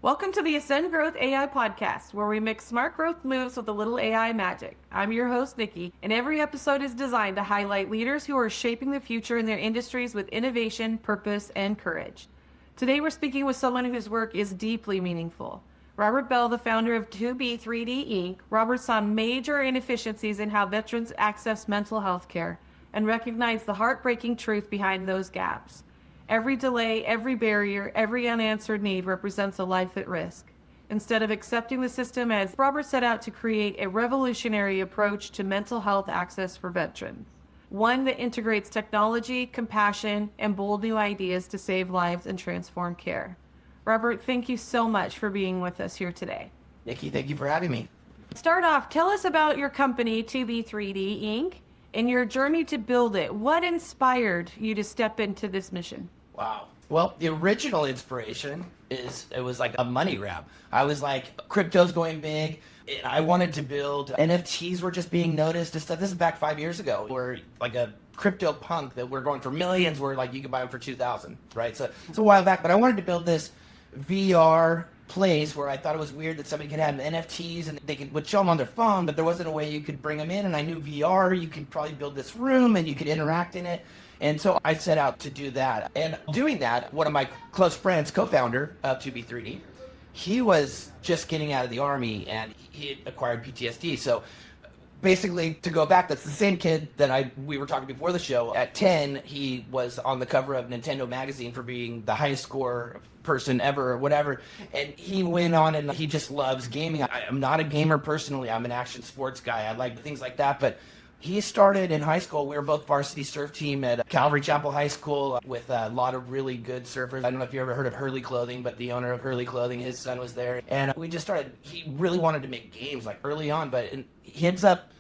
Welcome to the Ascend Growth AI podcast, where we mix smart growth moves with a little AI magic. I'm your host, Niki, and every episode is designed to highlight leaders who are shaping the future in their industries with innovation, purpose, and courage. Today, we're speaking with someone whose work is deeply meaningful. Robert Bell, the founder of 2B3D Inc., Robert saw major inefficiencies in how veterans access mental health care and recognized the heartbreaking truth behind those gaps. Every delay, every barrier, every unanswered need represents a life at risk. Instead of accepting the system as Robert set out to create a revolutionary approach to mental health access for veterans, one that integrates technology, compassion, and bold new ideas to save lives and transform care. Robert, thank you so much for being with us here today. Niki, thank you for having me. Start off, tell us about your company, 2B3D Inc., and your journey to build it. What inspired you to step into this mission? Wow. Well, the original inspiration it was like a money grab. I was like, crypto's going big. And I wanted to build NFTs were just being noticed and stuff. This is back 5 years ago. We're like a crypto punk that we're going for millions where like you can buy them for 2,000, right? So it's a while back, but I wanted to build this VR place where I thought it was weird that somebody could have NFTs and would show them on their phone, but there wasn't a way you could bring them in. And I knew VR, you could probably build this room and you could interact in it. And so I set out to do that. And doing that, one of my close friends, co-founder of 2B3D, he was just getting out of the Army and he acquired PTSD. So basically, to go back, that's the same kid that we were talking before the show. At 10, he was on the cover of Nintendo magazine for being the highest score person ever or whatever. And he went on and he just loves gaming. I'm not a gamer personally. I'm an action sports guy. I like things like that. But he started in high school. We were both varsity surf team at Calvary Chapel High School with a lot of really good surfers. I don't know if you ever heard of Hurley Clothing, but the owner of Hurley Clothing, his son was there. And we just started, he really wanted to make games like early on, but he ends up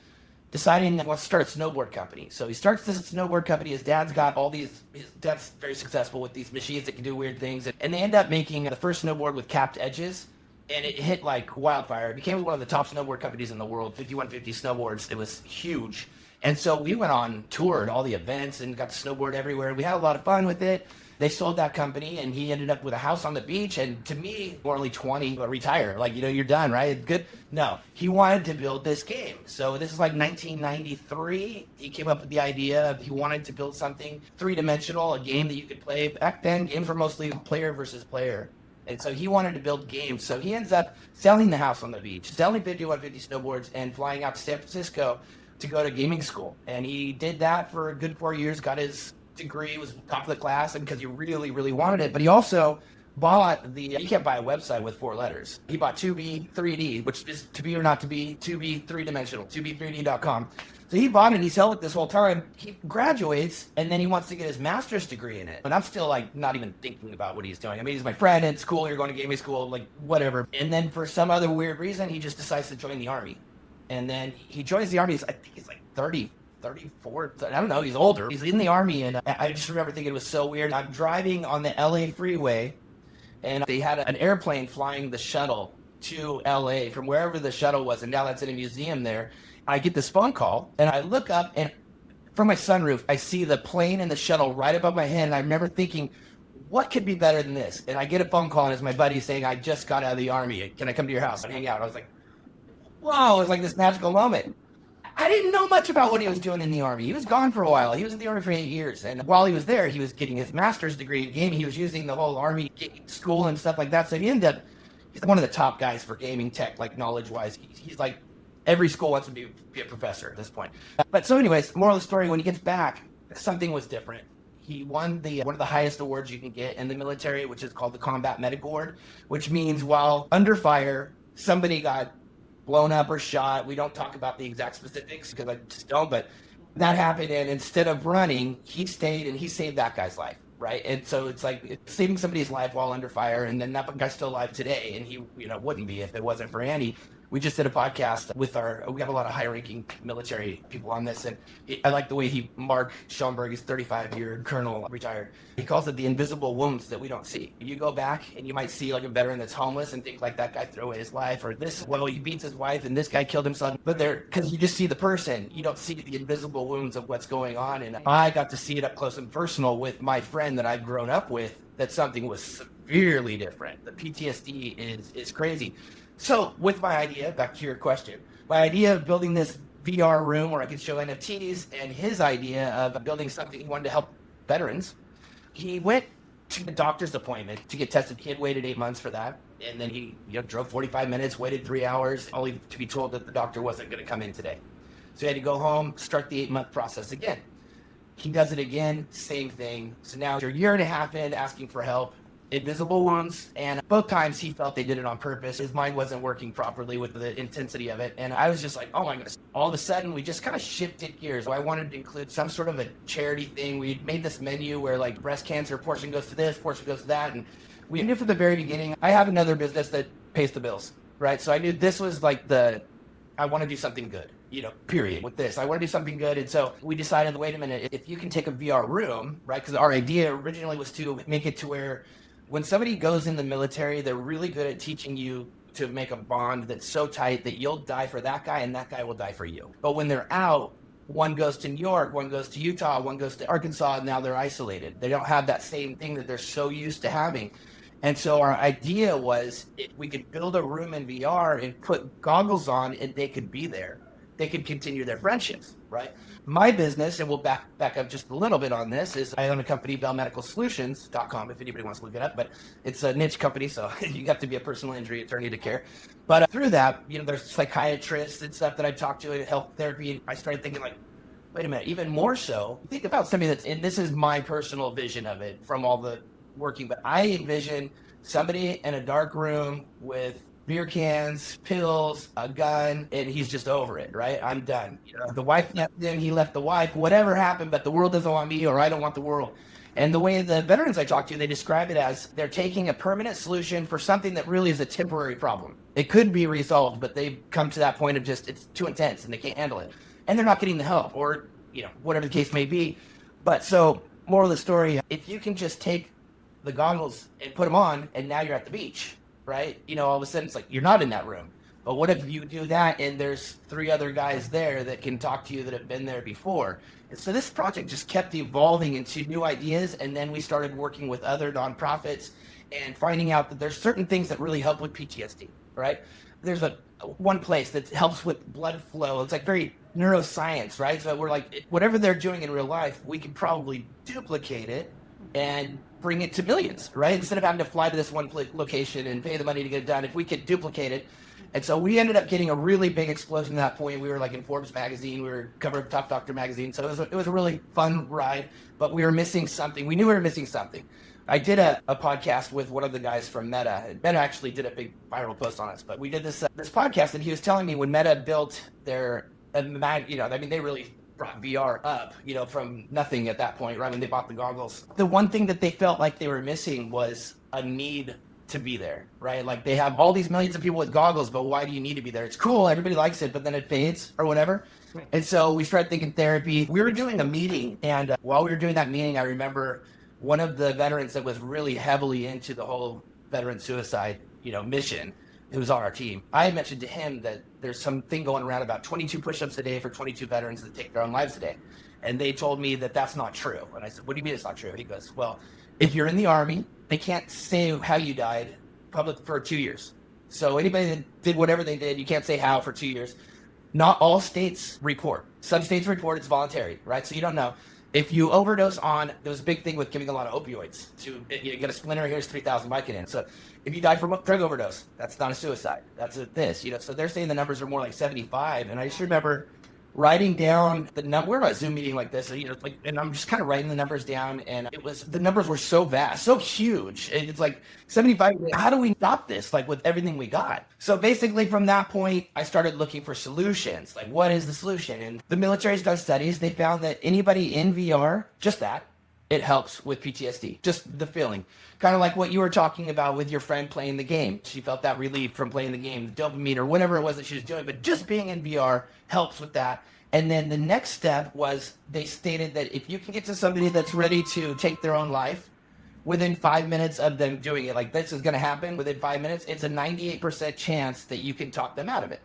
deciding he wants to start a snowboard company. So he starts this snowboard company. His dad's got his dad's very successful with these machines that can do weird things. And they end up making the first snowboard with capped edges. And it hit like wildfire. It became one of the top snowboard companies in the world, 5150 snowboards. It was huge. And so we went on tour at all the events and got to snowboard everywhere. We had a lot of fun with it. They sold that company and he ended up with a house on the beach. And to me, we're only 20, but retire. Like, you're done, right? Good. No, he wanted to build this game. So this is like 1993. He came up with the idea of he wanted to build something three-dimensional, a game that you could play. Back then, games were mostly player versus player. And so he wanted to build games. So he ends up selling the house on the beach, selling 5150 snowboards, and flying out to San Francisco to go to gaming school. And he did that for a good 4 years, got his degree, was top of the class, and because he really, really wanted it. But he also bought you can't buy a website with 4 letters. He bought 2B3D, which is to be or not to be, 2B three-dimensional, 2B3D.com. So he bought it and he's held it this whole time. He graduates and then he wants to get his master's degree in it. And I'm still like not even thinking about what he's doing. I mean, he's my friend and it's cool. You're going to gaming school, like whatever. And then for some other weird reason, he just decides to join the Army. And then he joins the Army. I think he's like 30, 34. I don't know. He's older. He's in the Army. And I just remember thinking it was so weird. I'm driving on the LA freeway and they had an airplane flying the shuttle to LA from wherever the shuttle was. And now that's in a museum there. I get this phone call and I look up and from my sunroof, I see the plane and the shuttle right above my head. And I remember thinking, what could be better than this? And I get a phone call and it's my buddy saying, I just got out of the Army. Can I come to your house and hang out? I was like, whoa, it was like this magical moment. I didn't know much about what he was doing in the Army. He was gone for a while. He was in the Army for 8 years. And while he was there, he was getting his master's degree in gaming. He was using the whole Army school and stuff like that. So he's one of the top guys for gaming tech, like knowledge-wise. He's like, every school wants to be a professor at this point. But so anyways, moral of the story, when he gets back, something was different. He won one of the highest awards you can get in the military, which is called the Combat Medic Award, which means while under fire, somebody got blown up or shot. We don't talk about the exact specifics because I just don't, but that happened. And instead of running, he stayed and he saved that guy's life. Right. And so it's like saving somebody's life while under fire. And then that guy's still alive today. And he, wouldn't be if it wasn't for Annie. We just did a podcast with we have a lot of high-ranking military people on this, and I like the way Mark Schoenberg, he's 35-year colonel, retired. He calls it the invisible wounds that we don't see. You go back and you might see like a veteran that's homeless and think like that guy threw away his life, or he beats his wife and this guy killed himself. But because you just see the person, you don't see the invisible wounds of what's going on. And I got to see it up close and personal with my friend that I've grown up with, that something was severely different. The PTSD is crazy. So with my idea, back to your question, my idea of building this VR room where I could show NFTs and his idea of building something he wanted to help veterans, he went to the doctor's appointment to get tested. He had waited 8 months for that. And then he drove 45 minutes, waited 3 hours, only to be told that the doctor wasn't going to come in today. So he had to go home, start the 8-month process again. He does it again, same thing. So now you're a year and a half in, asking for help, invisible wounds, and both times he felt they did it on purpose. His mind wasn't working properly with the intensity of it. And I was just like, oh my goodness. All of a sudden, we just kind of shifted gears. So I wanted to include some sort of a charity thing. We made this menu where like breast cancer portion goes to this, portion goes to that. And we knew from the very beginning, I have another business that pays the bills, right? So I knew this was like I want to do something good, period, with this. I want to do something good. And so we decided, wait a minute, if you can take a VR room, right? Because our idea originally was to make it to where when somebody goes in the military, they're really good at teaching you to make a bond that's so tight that you'll die for that guy and that guy will die for you. But when they're out, one goes to New York, one goes to Utah, one goes to Arkansas, and now they're isolated. They don't have that same thing that they're so used to having. And so our idea was if we could build a room in VR and put goggles on and they could be there. They could continue their friendships, right? My business, and we'll back up just a little bit on this, is I own a company, bellmedicalsolutions.com, if anybody wants to look it up, but it's a niche company, so you have to be a personal injury attorney to care. But through that, there's psychiatrists and stuff that I talked to in health therapy, and I started thinking like, wait a minute, even more so, think about somebody and this is my personal vision of it from all the working, but I envision somebody in a dark room with beer cans, pills, a gun, and he's just over it, right? I'm done. The wife left him, he left the wife, whatever happened, but the world doesn't want me or I don't want the world. And the way the veterans I talk to, they describe it as they're taking a permanent solution for something that really is a temporary problem. It could be resolved, but they've come to that point of just, it's too intense and they can't handle it. And they're not getting the help or, whatever the case may be. But so, moral of the story, if you can just take the goggles and put them on and now you're at the beach, right? All of a sudden it's like you're not in that room. But what if you do that and there's 3 other guys there that can talk to you that have been there before? And so this project just kept evolving into new ideas, and then we started working with other nonprofits and finding out that there's certain things that really help with PTSD, right? There's one place that helps with blood flow. It's like very neuroscience, right? So we're like, whatever they're doing in real life, we can probably duplicate it and bring it to millions, right? Instead of having to fly to this one location and pay the money to get it done, if we could duplicate it. And so we ended up getting a really big explosion at that point. We were like in Forbes magazine, we were covered Top Doctor magazine. So it was a really fun ride, but we were missing something. We knew we were missing something. I did a podcast with one of the guys from Meta. Meta actually did a big viral post on us, but we did this podcast, and he was telling me when Meta built their, they really brought VR up, from nothing at that point, right when they bought the goggles. The one thing that they felt like they were missing was a need to be there, right? Like they have all these millions of people with goggles, but why do you need to be there? It's cool, everybody likes it, but then it fades or whatever. And so we started thinking therapy. We were doing a meeting, and while we were doing that meeting, I remember one of the veterans that was really heavily into the whole veteran suicide, mission, who's on our team. I had mentioned to him that there's something going around about 22 push-ups a day for 22 veterans that take their own lives a day. And they told me that that's not true. And I said, what do you mean it's not true? He goes, well, if you're in the Army, they can't say how you died public for 2 years. So anybody that did whatever they did, you can't say how for 2 years. Not all states report. Some states report it's voluntary, right? So you don't know. If you overdose on, there was a big thing with giving a lot of opioids. You get a splinter, here's 3,000 Vicodin. So if you die from a drug overdose, that's not a suicide. That's this, So they're saying the numbers are more like 75. And I just remember writing down the number. We're at a Zoom meeting like this, and I'm just kind of writing the numbers down, and the numbers were so vast, so huge. It's like 75. How do we stop this? Like with everything we got. So basically, from that point, I started looking for solutions. Like, what is the solution? And the military's done studies. They found that anybody in VR, just that, it helps with PTSD. Just the feeling. Kind of like what you were talking about with your friend playing the game. She felt that relief from playing the game, the dopamine or whatever it was that she was doing, but just being in VR helps with that. And then the next step was they stated that if you can get to somebody that's ready to take their own life within 5 minutes of them doing it, like this is going to happen within 5 minutes, it's a 98% chance that you can talk them out of it.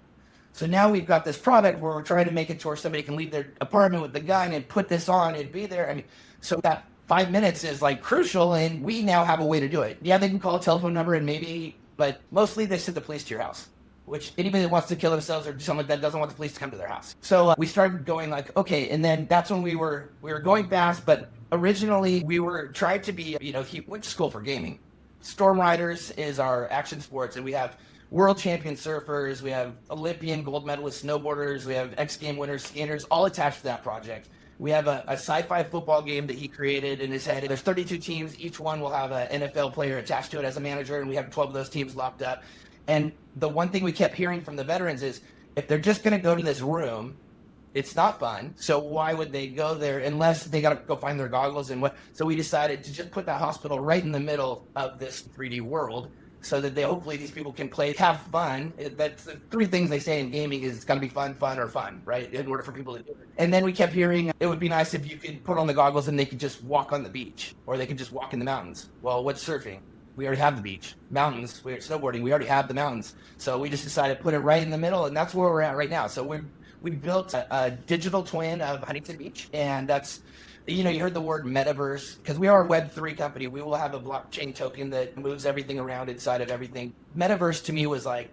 So now we've got this product where we're trying to make it to where somebody can leave their apartment with the gun and put this on and be there. So that 5 minutes is like crucial, and we now have a way to do it. Yeah, they can call a telephone number and maybe, but mostly they send the police to your house, which anybody that wants to kill themselves or do something like that doesn't want the police to come to their house. So we started going like, okay, and then that's when we were going fast, but originally we were trying to be, he went to school for gaming. Storm Riders is our action sports, and we have world champion surfers, we have Olympian gold medalist snowboarders, we have X Game winners, skaters, all attached to that project. We have a sci-fi football game that he created in his head. There's 32 teams. Each one will have an NFL player attached to it as a manager, and we have 12 of those teams locked up. And the one thing we kept hearing from the veterans is, if they're just going to go to this room, it's not fun. So why would they go there unless they got to go find their goggles and what? So we decided to just put that hospital right in the middle of this 3D world, so that hopefully these people can play, have fun. That's the three things they say in gaming is it's got to be fun, or fun, right? In order for people to do it. And then we kept hearing it would be nice if you could put on the goggles and they could just walk on the beach, or they could just walk in the mountains. Well, what's surfing? We already have the beach. Mountains, we're snowboarding, we already have the mountains. So we just decided to put it right in the middle, and that's where we're at right now. So we built a digital twin of Huntington Beach, and that's, you heard the word metaverse, because we are a Web3 company. We will have a blockchain token that moves everything around inside of everything. Metaverse to me was like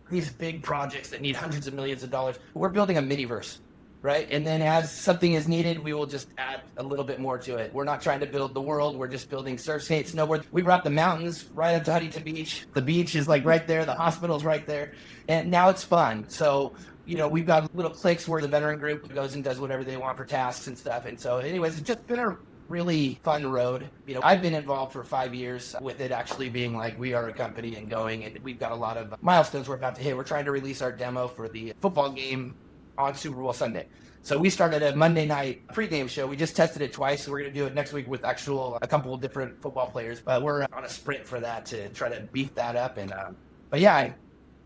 these big projects that need hundreds of millions of dollars. We're building a miniverse, right? And then as something is needed, we will just add a little bit more to it. We're not trying to build the world. We're just building surf, skate, snowboard. We brought the mountains right up to Huntington Beach. The beach is like right there. The hospital's right there. And now it's fun. So we've got little cliques where the veteran group goes and does whatever they want for tasks and stuff. And so anyways, it's just been a really fun road. I've been involved for 5 years with it actually being like we are a company and going, and we've got a lot of milestones we're about to hit. We're trying to release our demo for the football game on Super Bowl Sunday. So we started a Monday night pregame show. We just tested it twice. So we're going to do it next week with a couple of different football players. But we're on a sprint for that to try to beef that up. And but yeah,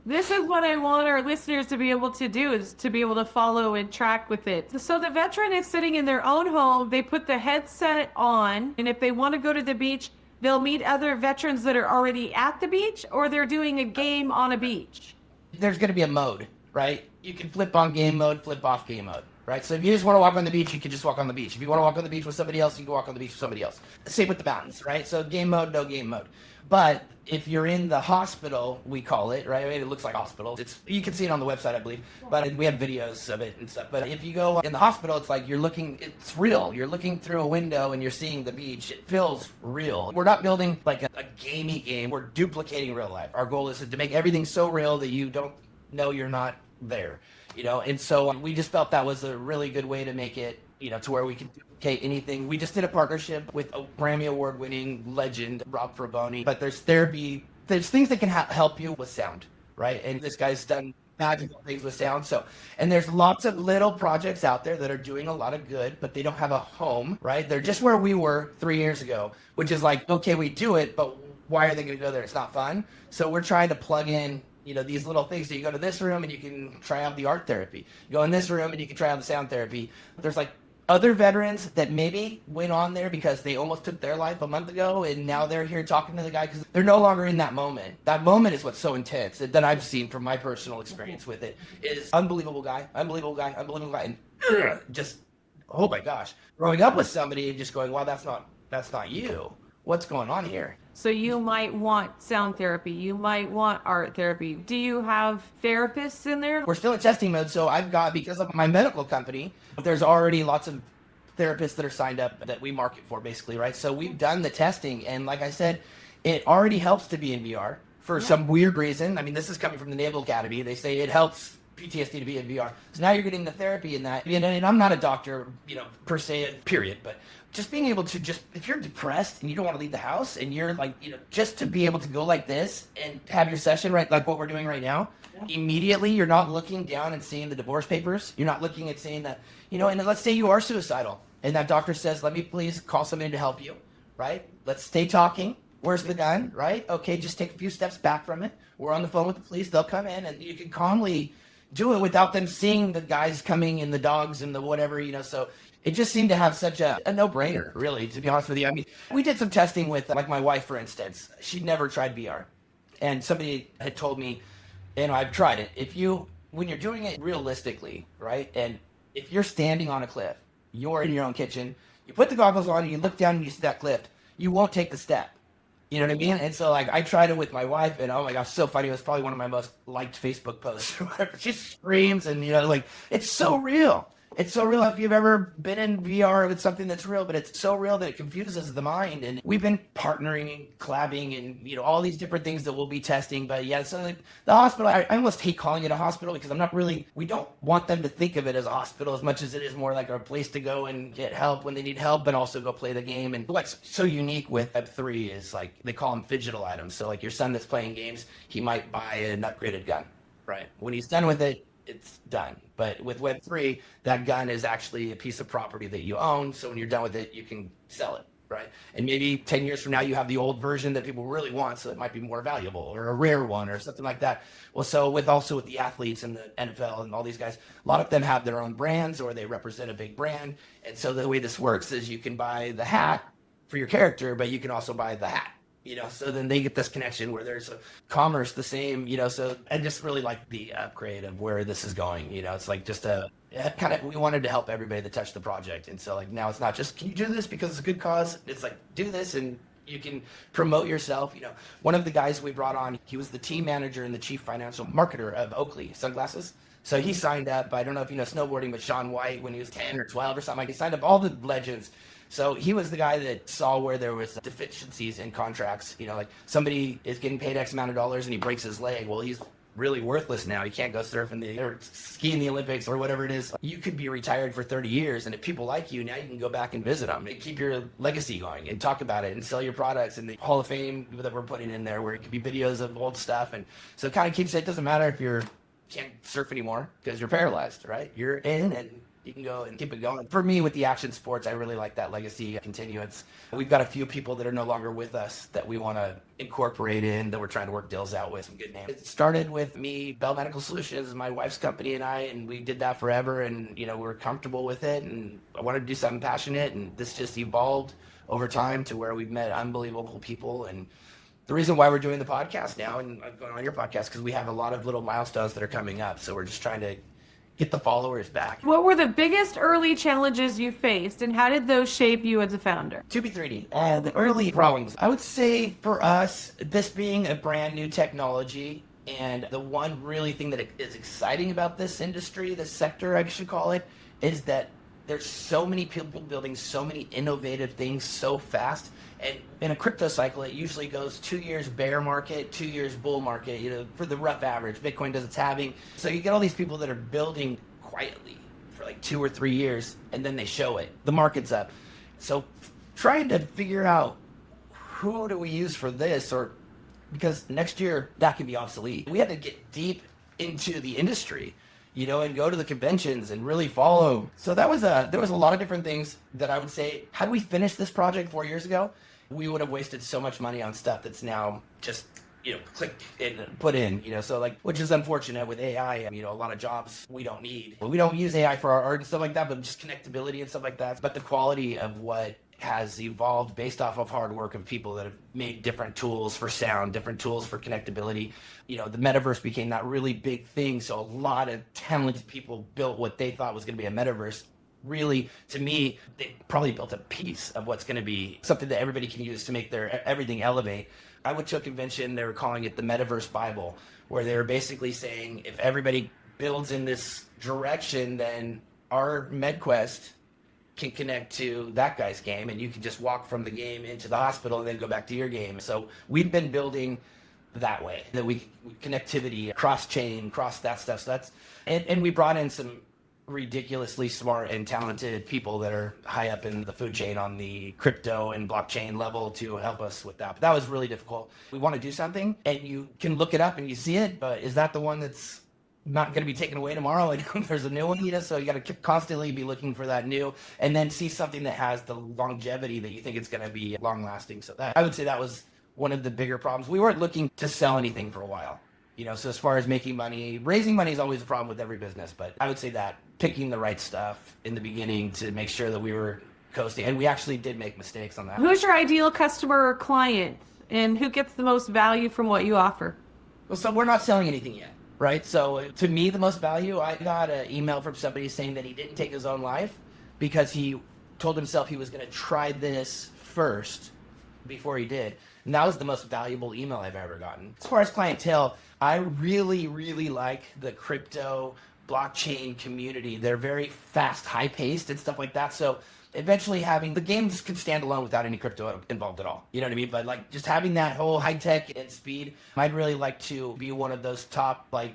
this is what I want our listeners to be able to do, is to be able to follow and track with it. So the veteran is sitting in their own home. They put the headset on, and if they want to go to the beach, they'll meet other veterans that are already at the beach, or they're doing a game on a beach. There's going to be a mode, right? You can flip on game mode, flip off game mode, right? So if you just want to walk on the beach, you can just walk on the beach. If you want to walk on the beach with somebody else, you can walk on the beach with somebody else. Same with the mountains, right? So game mode, no game mode. But if you're in the hospital, we call it, right? I mean, it looks like hospital. You can see it on the website, I believe. But we have videos of it and stuff. But if you go in the hospital, it's like it's real. You're looking through a window and you're seeing the beach. It feels real. We're not building like a gamey game. We're duplicating real life. Our goal is to make everything so real that you don't know you're not there. And so we just felt that was a really good way to make it, to where we can duplicate anything. We just did a partnership with a Grammy Award-winning legend, Rob Fraboni. But there's things that can help you with sound, right? And this guy's done magical things with sound. So, and there's lots of little projects out there that are doing a lot of good, but they don't have a home, right? They're just where we were 3 years ago, which is like, okay, we do it, but why are they going to go there? It's not fun. So we're trying to plug in these little things. So you go to this room and you can try out the art therapy. You go in this room and you can try out the sound therapy. There's like other veterans that maybe went on there because they almost took their life a month ago, and now they're here talking to the guy because they're no longer in that moment. That moment is what's so intense that I've seen from my personal experience with it is unbelievable guy, and just, oh my gosh, growing up with somebody and just going, wow, that's not you. What's going on here? So you might want sound therapy. You might want art therapy. Do you have therapists in there? We're still in testing mode. So I've got, because of my medical company, there's already lots of therapists that are signed up that we market for, basically, right? So we've done the testing. And like I said, it already helps to be in VR for some weird reason. I mean, this is coming from the Naval Academy. They say it helps PTSD to be in VR. So now you're getting the therapy in that. And I'm not a doctor, per se, period. But just being able to if you're depressed and you don't want to leave the house and you're like, just to be able to go like this and have your session, right? Like what we're doing right now, immediately you're not looking down and seeing the divorce papers. You're not looking at saying that, and let's say you are suicidal and that doctor says, let me please call somebody to help you, right? Let's stay talking. Where's the gun, right? Okay, just take a few steps back from it. We're on the phone with the police. They'll come in and you can calmly do it without them seeing the guys coming and the dogs and the whatever, so it just seemed to have such a no-brainer, really, to be honest with you. I mean, we did some testing with, like my wife, for instance. She'd never tried VR. And somebody had told me, I've tried it. When you're doing it realistically, right? And if you're standing on a cliff, you're in your own kitchen, You put the goggles on and you look down and you see that cliff. You won't take the step. You know what I mean? And so like I tried it with my wife, and oh my gosh, so funny. It was probably one of my most liked Facebook posts or whatever. She screams, and like it's so real. It's so real. If you've ever been in VR with something that's real, but it's so real that it confuses the mind. And we've been partnering and collabing and, all these different things that we'll be testing. But yeah, so like the hospital, I almost hate calling it a hospital because we don't want them to think of it as a hospital as much as it is more like a place to go and get help when they need help, but also go play the game. And what's so unique with Web3 is like they call them phygital items. So like your son that's playing games, he might buy an upgraded gun, right? When he's done with it, it's done. But with Web3, that gun is actually a piece of property that you own. So when you're done with it, you can sell it, right? And maybe 10 years from now, you have the old version that people really want, so it might be more valuable or a rare one or something like that. Well, so with the athletes and the NFL and all these guys, a lot of them have their own brands or they represent a big brand. And so the way this works is you can buy the hat for your character, but you can also buy the hat. So then they get this connection where there's a commerce the same, so I just really like the upgrade of where this is going. It's like just we wanted to help everybody that touched the project. And so like now it's not just, can you do this because it's a good cause? It's like, do this and you can promote yourself. One of the guys we brought on, he was the team manager and the chief financial marketer of Oakley sunglasses. So he signed up, I don't know if you know snowboarding, but Shaun White, when he was 10 or 12 or something, like he signed up all the legends. So he was the guy that saw where there was deficiencies in contracts. Like somebody is getting paid X amount of dollars and he breaks his leg. Well, he's really worthless now. He can't go surf or ski in the Olympics or whatever it is. You could be retired for 30 years. And if people like you, now you can go back and visit them and keep your legacy going and talk about it and sell your products and the Hall of Fame that we're putting in there where it could be videos of old stuff. And so it kind of keeps it doesn't matter if you can't surf anymore because you're paralyzed, right? You're in and you can go and keep it going. For me, with the action sports, I really like that legacy continuance. We've got a few people that are no longer with us that we want to incorporate in, that we're trying to work deals out with, some good names. It started with me, Bell Medical Solutions, my wife's company and I, and we did that forever, and we're comfortable with it, and I wanted to do something passionate, and this just evolved over time to where we've met unbelievable people. And the reason why we're doing the podcast now, and I'm going on your podcast, because we have a lot of little milestones that are coming up, so we're just trying to get the followers back. What were the biggest early challenges you faced, and how did those shape you as a founder? 2B3D. The early problems, I would say for us, this being a brand new technology, and the one really thing that is exciting about this industry, this sector, I should call it, is that there's so many people building so many innovative things so fast. And in a crypto cycle, it usually goes 2 years bear market, 2 years bull market, for the rough average. Bitcoin does its halving. So you get all these people that are building quietly for like 2 or 3 years, and then they show it. The market's up. So trying to figure out who do we use for this, or because next year that can be obsolete. We had to get deep into the industry, and go to the conventions and really follow. So there was a lot of different things that I would say, had we finished this project 4 years ago, we would have wasted so much money on stuff that's now just, click and put in, so like, which is unfortunate with AI. A lot of jobs we don't need. We don't use AI for our art and stuff like that, but just connectability and stuff like that. But the quality of what has evolved based off of hard work of people that have made different tools for sound, different tools for connectability. The metaverse became that really big thing. So a lot of talented people built what they thought was going to be a metaverse. Really, to me, they probably built a piece of what's going to be something that everybody can use to make their everything elevate. I went to a convention, they were calling it the Metaverse Bible, where they were basically saying, if everybody builds in this direction, then our MedQuest can connect to that guy's game, and you can just walk from the game into the hospital and then go back to your game. So we've been building that way, that we connectivity, cross-chain, cross that stuff. So that's, and we brought in some ridiculously smart and talented people that are high up in the food chain on the crypto and blockchain level to help us with that. But that was really difficult. We want to do something and you can look it up and you see it, but is that the one that's not going to be taken away tomorrow? And there's a new one, so you got to constantly be looking for that new, and then see something that has the longevity that you think it's going to be long lasting. So that, I would say that was one of the bigger problems. We weren't looking to sell anything for a while. So as far as making money, raising money is always a problem with every business, but I would say that picking the right stuff in the beginning to make sure that we were coasting, and we actually did make mistakes on that. Who's your ideal customer or client, and who gets the most value from what you offer? Well, so we're not selling anything yet, right? So to me, the most value, I got an email from somebody saying that he didn't take his own life because he told himself he was going to try this first before he did. And that was the most valuable email I've ever gotten. As far as clientele, I really, really like the crypto blockchain community. They're very fast, high-paced and stuff like that. So eventually having the games can stand alone without any crypto involved at all. You know what I mean? But like just having that whole high tech and speed, I'd really like to be one of those top like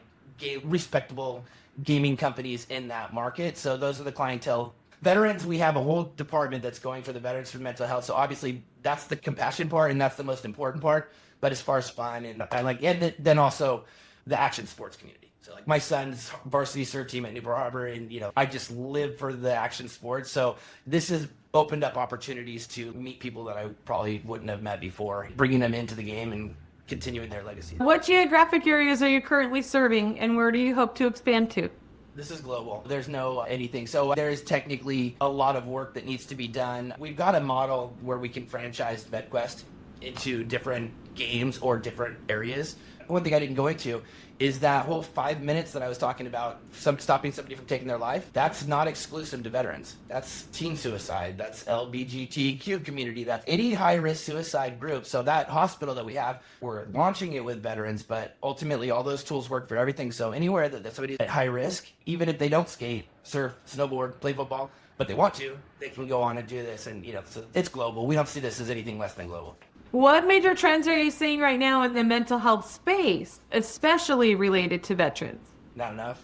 respectable gaming companies in that market. So those are the clientele. Veterans, we have a whole department that's going for the veterans for mental health. So obviously that's the compassion part and that's the most important part. But as far as fun and I like, and then also the action sports community. So like my son's varsity surf team at Newport Harbor, and I just live for the action sports. So this has opened up opportunities to meet people that I probably wouldn't have met before, bringing them into the game and continuing their legacy. What geographic areas are you currently serving, and where do you hope to expand to? This is global. There's no anything. So there is technically a lot of work that needs to be done. We've got a model where we can franchise MedQuest into different games or different areas. One thing I didn't go into is that whole 5 minutes that I was talking about, stopping somebody from taking their life. That's not exclusive to veterans. That's teen suicide. That's LGBTQ community. That's any high-risk suicide group. So that hospital that we have, we're launching it with veterans, but ultimately all those tools work for everything. So anywhere that somebody's at high risk, even if they don't skate, surf, snowboard, play football, but they want to, they can go on and do this. And so it's global. We don't see this as anything less than global. What major trends are you seeing right now in the mental health space, especially related to veterans? Not enough.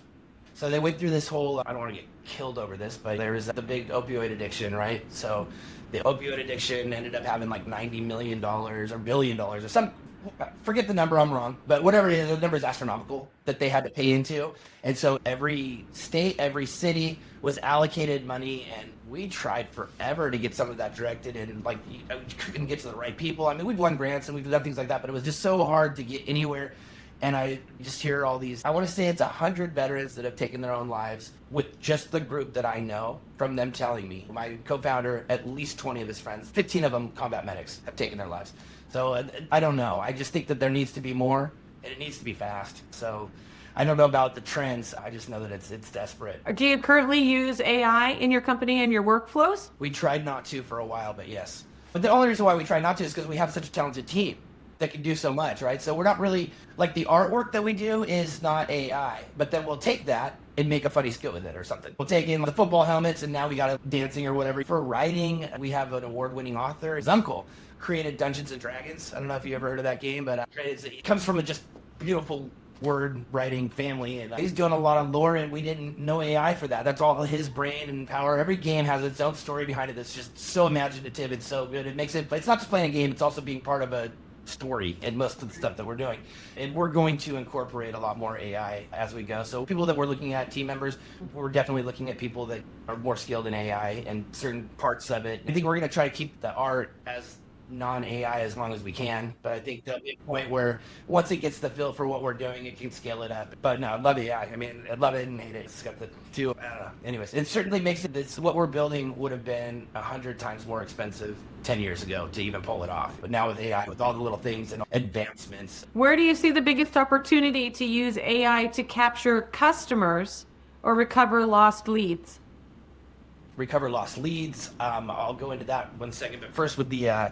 So they went through this whole, I don't want to get killed over this, but there was the big opioid addiction, right? So the opioid addiction ended up having like $90 million or $1 billion or some, forget the number, I'm wrong, but whatever it is, the number is astronomical that they had to pay into. And so every state, every city was allocated money, and we tried forever to get some of that directed, and like we couldn't get to the right people. I mean, we've won grants and we've done things like that, but it was just so hard to get anywhere. And I just hear all these, I want to say it's 100 veterans that have taken their own lives with just the group that I know, from them telling me. My co-founder, at least 20 of his friends, 15 of them combat medics, have taken their lives. So I don't know. I just think that there needs to be more, and it needs to be fast. So I don't know about the trends. I just know that it's desperate. Do you currently use AI in your company and your workflows? We tried not to for a while, but yes. But the only reason why we try not to is because we have such a talented team that can do so much, right? So we're not really, like the artwork that we do is not AI, but then we'll take that and make a funny skit with it or something. We'll take in the football helmets and now we got a dancing or whatever. For writing, we have an award-winning author. His uncle created Dungeons and Dragons. I don't know if you ever heard of that game, but it comes from a just beautiful word writing family, and he's doing a lot of lore, and we didn't know AI for that. That's all his brain and power. Every game has its own story behind it that's just so imaginative and so good. It makes it, but it's not just playing a game, it's also being part of a story in most of the stuff that we're doing. And we're going to incorporate a lot more AI as we go. So people that we're looking at, team members, we're definitely looking at people that are more skilled in AI and certain parts of it. I think we're going to try to keep the art as non-AI as long as we can, but I think there'll be a point where once it gets the feel for what we're doing, it can scale it up. But no, I love AI. I mean, I love it and hate it. It's got the two, I don't know. Anyways, it certainly makes it, what we're building would have been 100 times more expensive 10 years ago to even pull it off. But now with AI, with all the little things and advancements. Where do you see the biggest opportunity to use AI to capture customers or recover lost leads? Recover lost leads. I'll go into that one second, but first with the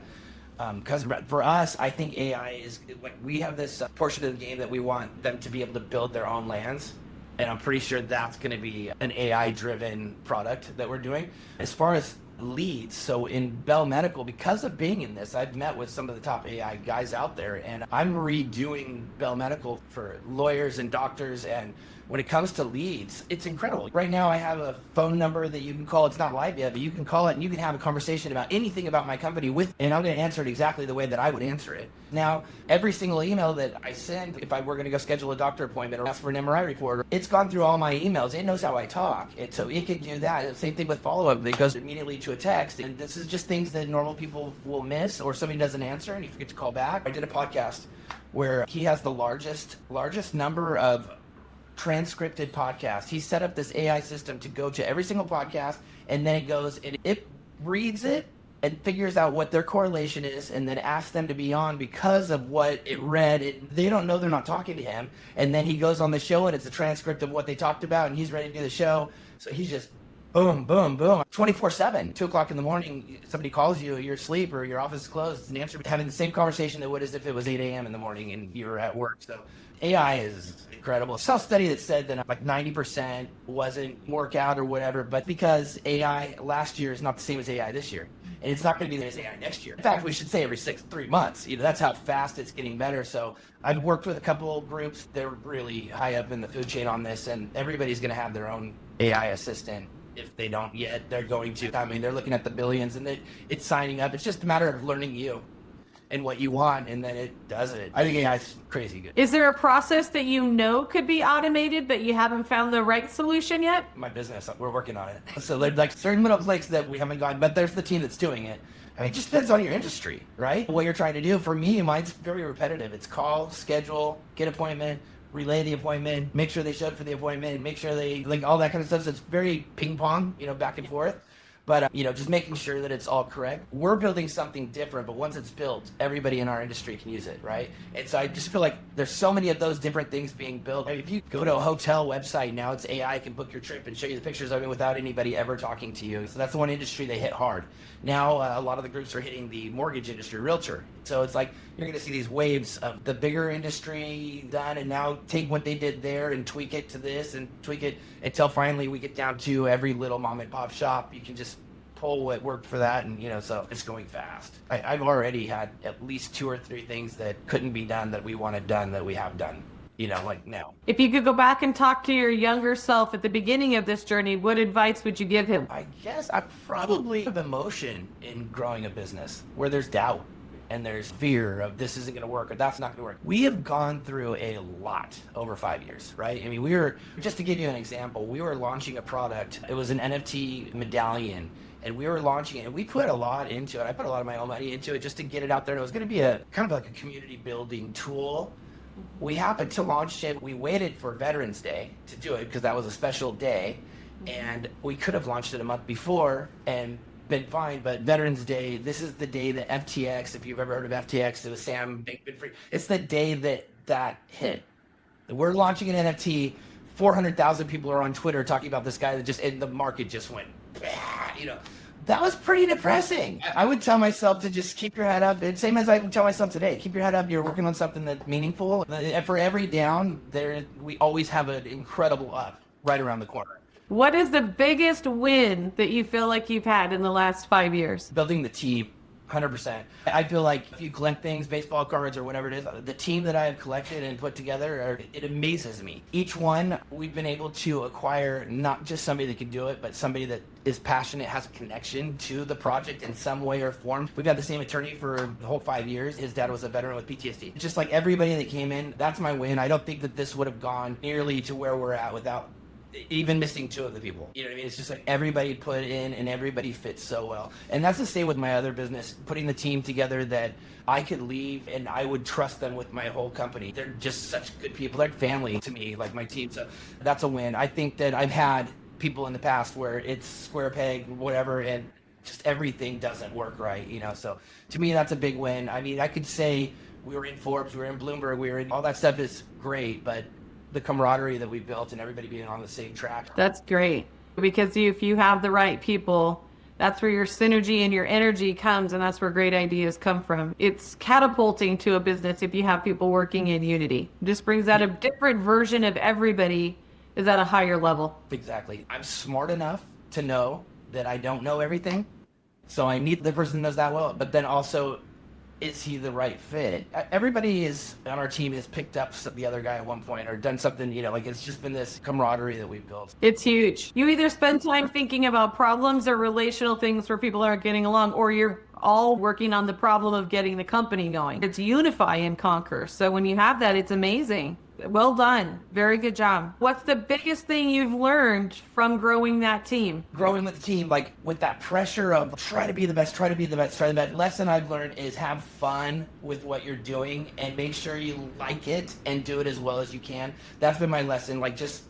customer. For us, I think AI is like, we have this portion of the game that we want them to be able to build their own lands, and I'm pretty sure that's going to be an AI-driven product that we're doing. As far as leads, so in Bell Medical, because of being in this, I've met with some of the top AI guys out there, and I'm redoing Bell Medical for lawyers and doctors, and when it comes to leads, it's incredible. Right now I have a phone number that you can call. It's not live yet, but you can call it and you can have a conversation about anything about my company and I'm going to answer it exactly the way that I would answer it. Now, every single email that I send, if I were going to go schedule a doctor appointment or ask for an MRI report, it's gone through all my emails. It knows how I talk. And so it can do that. Same thing with follow-up. It goes immediately to a text. And this is just things that normal people will miss, or somebody doesn't answer and you forget to call back. I did a podcast where he has the largest number of transcripted podcast. He set up this AI system to go to every single podcast, and then it goes and it reads it and figures out what their correlation is, and then asks them to be on because of what it read. They don't know, they're not talking to him, and then he goes on the show and it's a transcript of what they talked about, and he's ready to do the show. So he's just boom, boom, boom, 24/7. 2 o'clock in the morning, somebody calls you, you're asleep or your office is closed. It's an answer, having the same conversation they would as if it was 8 a.m. in the morning and you were at work. So AI is incredible. Self-study that said that like 90% wasn't work out or whatever, but because AI last year is not the same as AI this year. And it's not going to be the same as AI next year. In fact, we should say every 3 months. That's how fast it's getting better. So I've worked with a couple of groups. They're really high up in the food chain on this, and everybody's going to have their own AI assistant. If they don't yet, they're going to. I mean, they're looking at the billions, and it's signing up. It's just a matter of learning you and what you want, and then it does it. I think AI is crazy good. Is there a process that could be automated, but you haven't found the right solution yet? My business, we're working on it. So there's like certain little places that we haven't gone, but there's the team that's doing it. I mean, it just depends on your industry, right? What you're trying to do. For me, mine's very repetitive. It's call, schedule, get appointment, relay the appointment, make sure they showed for the appointment, make sure they, like, all that kind of stuff. So it's very ping pong, back and forth. But, just making sure that it's all correct. We're building something different, but once it's built, everybody in our industry can use it, right? And so I just feel like there's so many of those different things being built. I mean, if you go to a hotel website, now it's AI can book your trip and show you the pictures of it without anybody ever talking to you. So that's the one industry they hit hard. Now, a lot of the groups are hitting the mortgage industry, realtor. So it's like you're going to see these waves of the bigger industry done, and now take what they did there and tweak it to this and tweak it until finally we get down to every little mom and pop shop. You can just pull what worked for that, and so it's going fast. I've already had at least 2 or 3 things that couldn't be done that we wanted done that we have done. Like now. If you could go back and talk to your younger self at the beginning of this journey, what advice would you give him? I guess I probably have emotion in growing a business where there's doubt and there's fear of this isn't going to work or that's not going to work. We have gone through a lot over 5 years, right? I mean, just to give you an example, we were launching a product. It was an NFT medallion. And we were launching it, and we put a lot into it. I put a lot of my own money into it just to get it out there. And it was going to be a kind of like a community building tool. We happened to launch it. We waited for Veterans Day to do it because that was a special day. And we could have launched it a month before and been fine. But Veterans Day, this is the day that FTX, if you've ever heard of FTX, it was Sam Bankman-Fried. It's the day that hit. We're launching an NFT. 400,000 people are on Twitter talking about this guy and the market just went, that was pretty depressing. I would tell myself to just keep your head up. It's same as I would tell myself today. Keep your head up. You're working on something that's meaningful. And for every down, we always have an incredible up right around the corner. What is the biggest win that you feel like you've had in the last 5 years? Building the team. 100%. I feel like if you collect things, baseball cards or whatever it is, the team that I have collected and put together, it amazes me. Each one, we've been able to acquire not just somebody that can do it, but somebody that is passionate, has a connection to the project in some way or form. We've had the same attorney for the whole 5 years. His dad was a veteran with PTSD. Just like everybody that came in, that's my win. I don't think that this would have gone nearly to where we're at without even missing 2 of the people. You know what I mean? It's just like everybody put in and everybody fits so well. And that's the same with my other business, putting the team together that I could leave and I would trust them with my whole company. They're just such good people. They're family to me, like my team. So that's a win. I think that I've had people in the past where it's square peg, whatever, and just everything doesn't work right, So to me, that's a big win. I mean, I could say we were in Forbes, we were in Bloomberg, we were in all that stuff is great, but the camaraderie that we built and everybody being on the same track. That's great, because if you have the right people, that's where your synergy and your energy comes, and that's where great ideas come from. It's catapulting to a business if you have people working in unity. It just brings out a different version of everybody is at a higher level. Exactly. I'm smart enough to know that I don't know everything, so I need the person that knows that well, but then also, is he the right fit? Everybody on our team has picked up the other guy at one point or done something, like it's just been this camaraderie that we've built. It's huge. You either spend time thinking about problems or relational things where people aren't getting along, or you're all working on the problem of getting the company going. It's unify and conquer. So when you have that, it's amazing. Well done. Very good job. What's the biggest thing you've learned from growing that team? Growing with the team, like with that pressure of try to be the best, try to be the best, try the best. Lesson I've learned is have fun with what you're doing and make sure you like it and do it as well as you can. That's been my lesson. Like just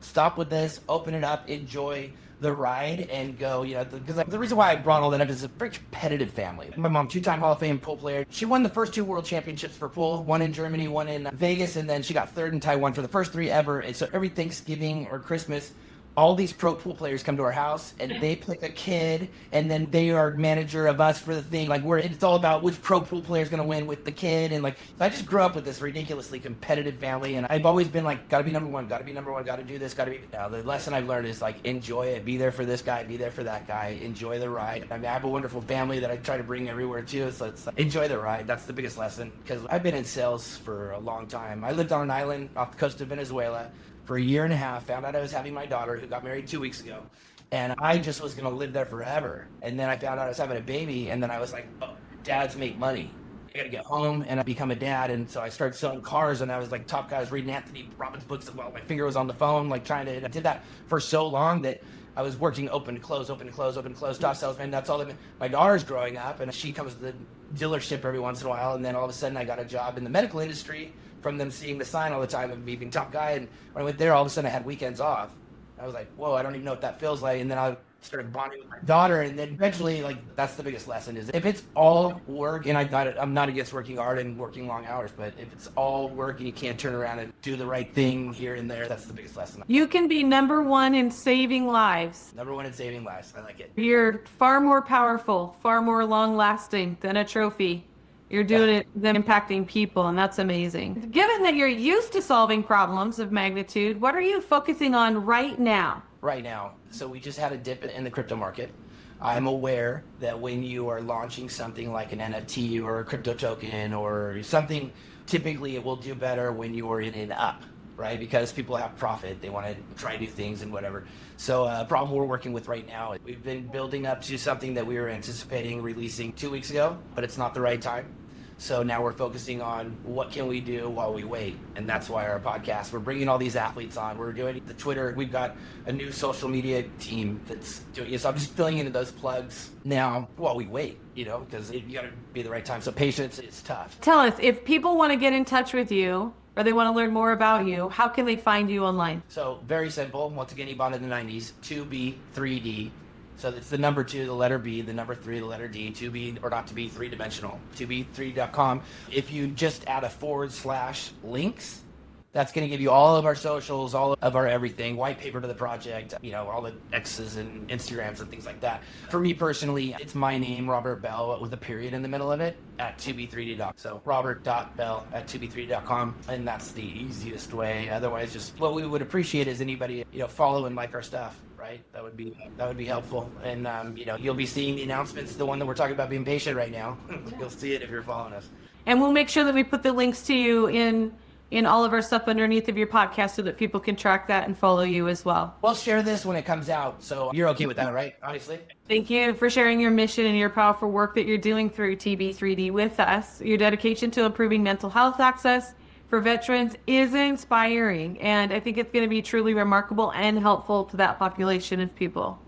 stop with this, open it up, enjoy the ride and go, because the reason why I brought all that up is a very competitive family. My mom, 2-time Hall of Fame pool player. She won the first 2 world championships for pool, one in Germany, one in Vegas, and then she got 3rd in Taiwan for the first 3 ever. And so every Thanksgiving or Christmas, all these pro pool players come to our house and they pick a kid and then they are manager of us for the thing. Like it's all about which pro pool player is going to win with the kid. And like, so I just grew up with this ridiculously competitive family. And I've always been like, gotta be number one, gotta do this, now the lesson I've learned is like, enjoy it. Be there for this guy, be there for that guy. Enjoy the ride. I mean, I have a wonderful family that I try to bring everywhere too. So it's like, enjoy the ride. That's the biggest lesson, because I've been in sales for a long time. I lived on an island off the coast of Venezuela for a year and a half, found out I was having my daughter, who got married 2 weeks ago. And I just was going to live there forever. And then I found out I was having a baby. And then I was like, oh, dads make money. I got to get home and I become a dad. And so I started selling cars, and I was like top guy. I was reading Anthony Robbins books while my finger was on the phone, like I did that for so long that I was working open to close, top salesman. That's all that my daughter's growing up, and she comes to the dealership every once in a while. And then all of a sudden I got a job in the medical industry from them seeing the sign all the time of me being top guy. And when I went there, all of a sudden I had weekends off. I was like, whoa, I don't even know what that feels like. And then I started bonding with my daughter. And then eventually, like, that's the biggest lesson is if it's all work, and I'm not against working hard and working long hours, but if it's all work and you can't turn around and do the right thing here and there, that's the biggest lesson. You can be number one in saving lives. Number one in saving lives. I like it. You're far more powerful, far more long lasting than a trophy. You're doing it, then impacting people, and that's amazing. Given that you're used to solving problems of magnitude, what are you focusing on right now? Right now. So we just had a dip in the crypto market. I'm aware that when you are launching something like an NFT or a crypto token or something, typically it will do better when you are in an up, right? Because people have profit, they want to try new things and whatever. So a problem we're working with right now, we've been building up to something that we were anticipating releasing 2 weeks ago, but it's not the right time. So now we're focusing on what can we do while we wait. And that's why our podcast, we're bringing all these athletes on. We're doing the Twitter. We've got a new social media team that's doing it. So I'm just filling into those plugs now while we wait, because you got to be the right time. So patience is tough. Tell us, if people want to get in touch with you or they want to learn more about you, how can they find you online? So very simple. Once again, you bought in the 90s, 2B3D. So it's the number 2, the letter B, the number 3, the letter D, 2B, or not to be three-dimensional, 2b3d.com. If you just add a /links, that's going to give you all of our socials, all of our everything, white paper to the project, all the X's and Instagrams and things like that. For me personally, it's my name, Robert Bell, with a period in the middle of it, at 2b3d.com. So robert.bell at 2b3d.com, and that's the easiest way. Otherwise, just what we would appreciate is anybody, follow and like our stuff. Right? That would be helpful. And, you'll be seeing the announcements, the one that we're talking about being patient right now. You'll see it if you're following us. And we'll make sure that we put the links to you in all of our stuff underneath of your podcast so that people can track that and follow you as well. We'll share this when it comes out. So you're okay with that, right? Obviously. Thank you for sharing your mission and your powerful work that you're doing through TB3D with us. Your dedication to improving mental health access for veterans is inspiring, and I think it's going to be truly remarkable and helpful to that population of people.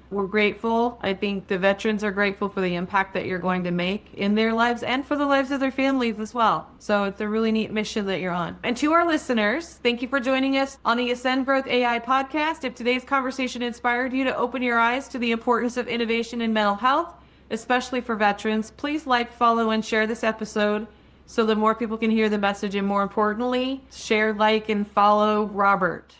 We're grateful. I think the veterans are grateful for the impact that you're going to make in their lives and for the lives of their families as well. So it's a really neat mission that you're on. And to our listeners, thank you for joining us on the Ascend Growth AI podcast. If today's conversation inspired you to open your eyes to the importance of innovation in mental health, especially for veterans, please like, follow, and share this episode so that more people can hear the message, and more importantly, share, like, and follow Robert.